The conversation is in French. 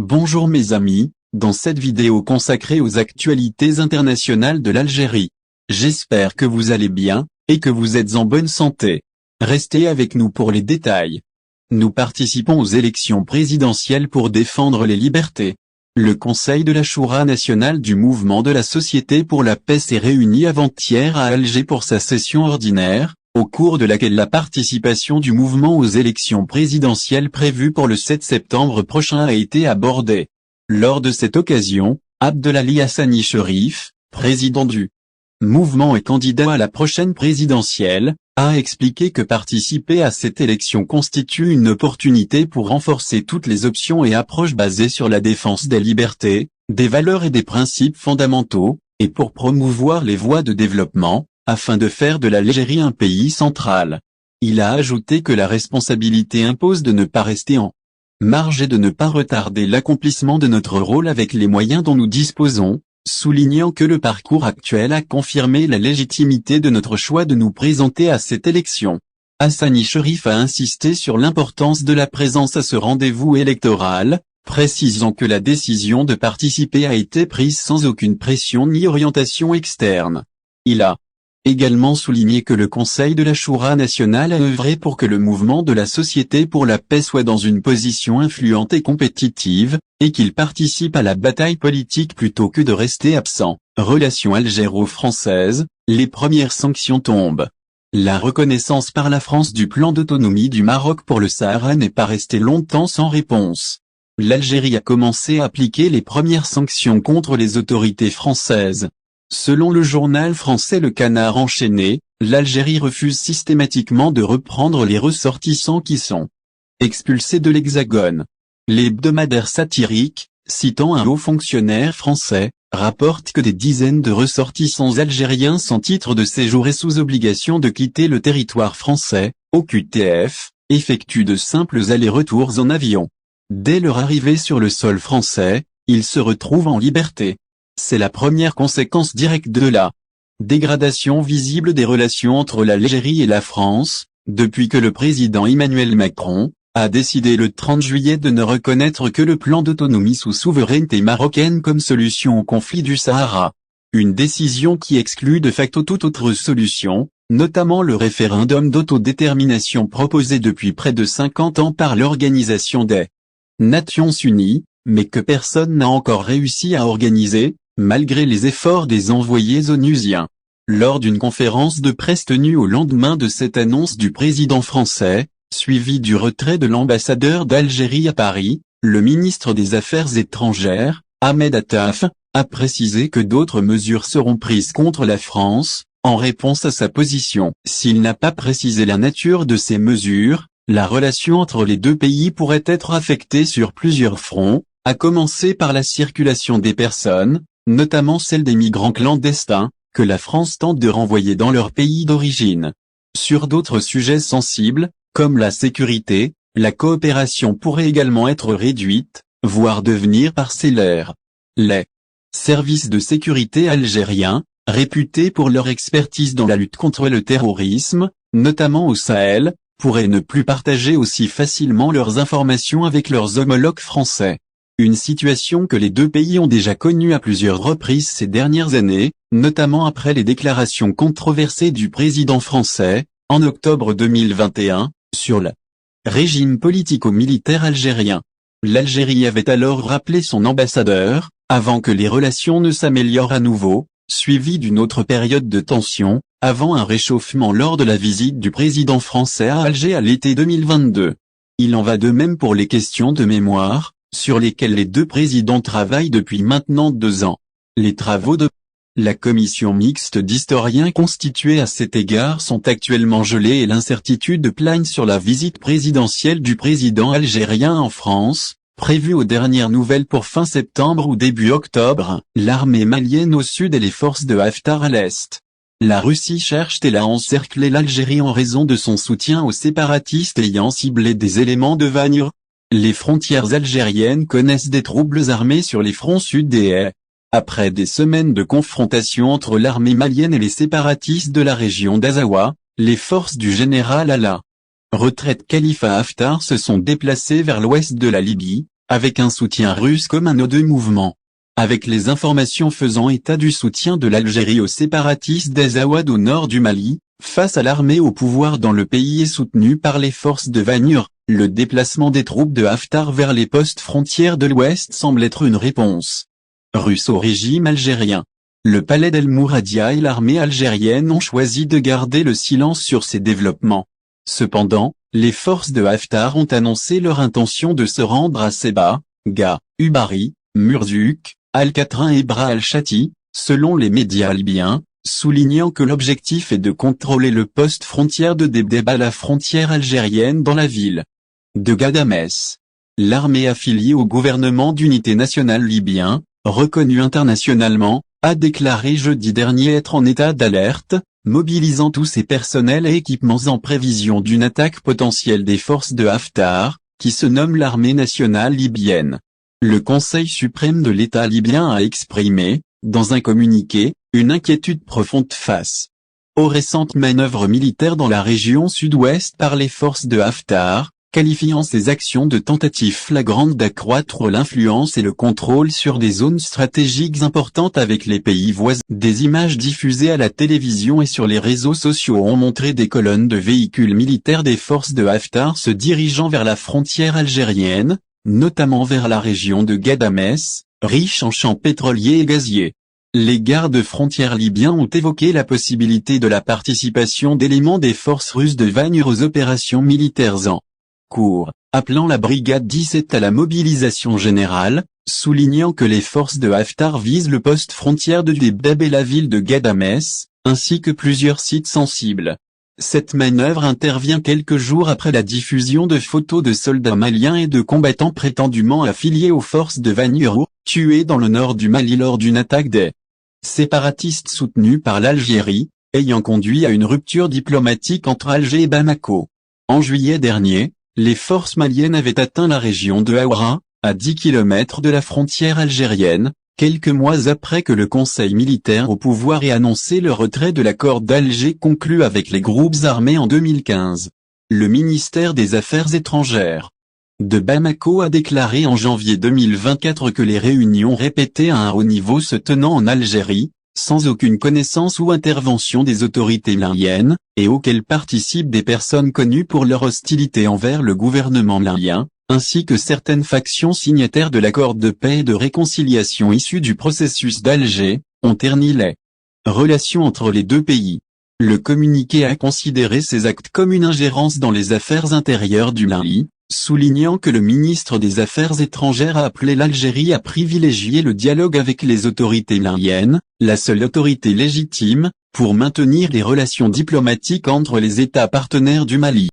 Bonjour mes amis, dans cette vidéo consacrée aux actualités internationales de l'Algérie. J'espère que vous allez bien, et que vous êtes en bonne santé. Restez avec nous pour les détails. Nous participons aux élections présidentielles pour défendre les libertés. Le Conseil de la Choura nationale du Mouvement de la Société pour la paix s'est réuni avant-hier à Alger pour sa session ordinaire, au cours de laquelle la participation du mouvement aux élections présidentielles prévues pour le 7 septembre prochain a été abordée. Lors de cette occasion, Abdelali Hassani Cherif, président du mouvement et candidat à la prochaine présidentielle, a expliqué que participer à cette élection constitue une opportunité pour renforcer toutes les options et approches basées sur la défense des libertés, des valeurs et des principes fondamentaux, et pour promouvoir les voies de développement, afin de faire de l'Algérie un pays central. Il a ajouté que la responsabilité impose de ne pas rester en marge et de ne pas retarder l'accomplissement de notre rôle avec les moyens dont nous disposons, soulignant que le parcours actuel a confirmé la légitimité de notre choix de nous présenter à cette élection. Hassani Cherif a insisté sur l'importance de la présence à ce rendez-vous électoral, précisant que la décision de participer a été prise sans aucune pression ni orientation externe. Il a également souligné que le Conseil de la Choura nationale a œuvré pour que le mouvement de la Société pour la paix soit dans une position influente et compétitive, et qu'il participe à la bataille politique plutôt que de rester absent. Relations algéro-françaises, les premières sanctions tombent. La reconnaissance par la France du plan d'autonomie du Maroc pour le Sahara n'est pas restée longtemps sans réponse. L'Algérie a commencé à appliquer les premières sanctions contre les autorités françaises. Selon le journal français Le Canard enchaîné, l'Algérie refuse systématiquement de reprendre les ressortissants qui sont expulsés de l'Hexagone. L'hebdomadaire satirique, citant un haut fonctionnaire français, rapporte que des dizaines de ressortissants algériens sans titre de séjour et sous obligation de quitter le territoire français, OQTF, effectuent de simples allers-retours en avion. Dès leur arrivée sur le sol français, ils se retrouvent en liberté. C'est la première conséquence directe de la dégradation visible des relations entre l'Algérie et la France, depuis que le président Emmanuel Macron a décidé le 30 juillet de ne reconnaître que le plan d'autonomie sous souveraineté marocaine comme solution au conflit du Sahara. Une décision qui exclut de facto toute autre solution, notamment le référendum d'autodétermination proposé depuis près de 50 ans par l'Organisation des Nations Unies, mais que personne n'a encore réussi à organiser, malgré les efforts des envoyés onusiens. Lors d'une conférence de presse tenue au lendemain de cette annonce du président français, suivie du retrait de l'ambassadeur d'Algérie à Paris, le ministre des Affaires étrangères, Ahmed Attaf, a précisé que d'autres mesures seront prises contre la France, en réponse à sa position. S'il n'a pas précisé la nature de ces mesures, la relation entre les deux pays pourrait être affectée sur plusieurs fronts, à commencer par la circulation des personnes, notamment celle des migrants clandestins, que la France tente de renvoyer dans leur pays d'origine. Sur d'autres sujets sensibles, comme la sécurité, la coopération pourrait également être réduite, voire devenir parcellaire. Les services de sécurité algériens, réputés pour leur expertise dans la lutte contre le terrorisme, notamment au Sahel, pourraient ne plus partager aussi facilement leurs informations avec leurs homologues français. Une situation que les deux pays ont déjà connue à plusieurs reprises ces dernières années, notamment après les déclarations controversées du président français, en octobre 2021, sur le régime politico-militaire algérien. L'Algérie avait alors rappelé son ambassadeur, avant que les relations ne s'améliorent à nouveau, suivi d'une autre période de tension, avant un réchauffement lors de la visite du président français à Alger à l'été 2022. Il en va de même pour les questions de mémoire, sur lesquelles les deux présidents travaillent depuis maintenant 2 ans. Les travaux de la commission mixte d'historiens constituée à cet égard sont actuellement gelés et l'incertitude plane sur la visite présidentielle du président algérien en France, prévue aux dernières nouvelles pour fin septembre ou début octobre, l'armée malienne au sud et les forces de Haftar à l'est. La Russie cherche-t-elle à encercler l'Algérie en raison de son soutien aux séparatistes ayant ciblé des éléments de Vagne? Les frontières algériennes connaissent des troubles armés sur les fronts sud et est. Après des semaines de confrontation entre l'armée malienne et les séparatistes de la région d'Azawad, les forces du général à la retraite Khalifa Haftar se sont déplacées vers l'ouest de la Libye, avec un soutien russe comme un nœud de mouvement. Avec les informations faisant état du soutien de l'Algérie aux séparatistes d'Azawad au nord du Mali, face à l'armée au pouvoir dans le pays et soutenue par les forces de Vanur, le déplacement des troupes de Haftar vers les postes frontières de l'Ouest semble être une réponse russe au régime algérien. Le palais d'El Mouradia et l'armée algérienne ont choisi de garder le silence sur ces développements. Cependant, les forces de Haftar ont annoncé leur intention de se rendre à Sebha, Ga, Ubari, Murzouk, Al-Qatrin et Bra al-Shati, selon les médias libyens, soulignant que l'objectif est de contrôler le poste frontière de Debdeb à la frontière algérienne dans la ville de Ghadamès. L'armée affiliée au gouvernement d'unité nationale libyen, reconnue internationalement, a déclaré jeudi dernier être en état d'alerte, mobilisant tous ses personnels et équipements en prévision d'une attaque potentielle des forces de Haftar, qui se nomme l'armée nationale libyenne. Le Conseil suprême de l'État libyen a exprimé, dans un communiqué, une inquiétude profonde face aux récentes manœuvres militaires dans la région sud-ouest par les forces de Haftar, qualifiant ces actions de tentatives flagrantes d'accroître l'influence et le contrôle sur des zones stratégiques importantes avec les pays voisins. Des images diffusées à la télévision et sur les réseaux sociaux ont montré des colonnes de véhicules militaires des forces de Haftar se dirigeant vers la frontière algérienne, notamment vers la région de Ghadamès, riche en champs pétroliers et gaziers. Les gardes-frontières libyens ont évoqué la possibilité de la participation d'éléments des forces russes de Vanur aux opérations militaires en cours, appelant la brigade 17 à la mobilisation générale, soulignant que les forces de Haftar visent le poste frontière de Debdeb et la ville de Ghadamès, ainsi que plusieurs sites sensibles. Cette manœuvre intervient quelques jours après la diffusion de photos de soldats maliens et de combattants prétendument affiliés aux forces de Vanur, tués dans le nord du Mali lors d'une attaque des séparatistes soutenus par l'Algérie, ayant conduit à une rupture diplomatique entre Alger et Bamako. En juillet dernier, les forces maliennes avaient atteint la région de Haoura, à 10 km de la frontière algérienne, quelques mois après que le Conseil militaire au pouvoir ait annoncé le retrait de l'accord d'Alger conclu avec les groupes armés en 2015. Le ministère des Affaires étrangères de Bamako a déclaré en janvier 2024 que les réunions répétées à un haut niveau se tenant en Algérie, sans aucune connaissance ou intervention des autorités maliennes, et auxquelles participent des personnes connues pour leur hostilité envers le gouvernement malien, ainsi que certaines factions signataires de l'accord de paix et de réconciliation issu du processus d'Alger, ont terni les relations entre les deux pays. Le communiqué a considéré ces actes comme une ingérence dans les affaires intérieures du Mali, soulignant que le ministre des Affaires étrangères a appelé l'Algérie à privilégier le dialogue avec les autorités maliennes, la seule autorité légitime, pour maintenir les relations diplomatiques entre les États partenaires du Mali.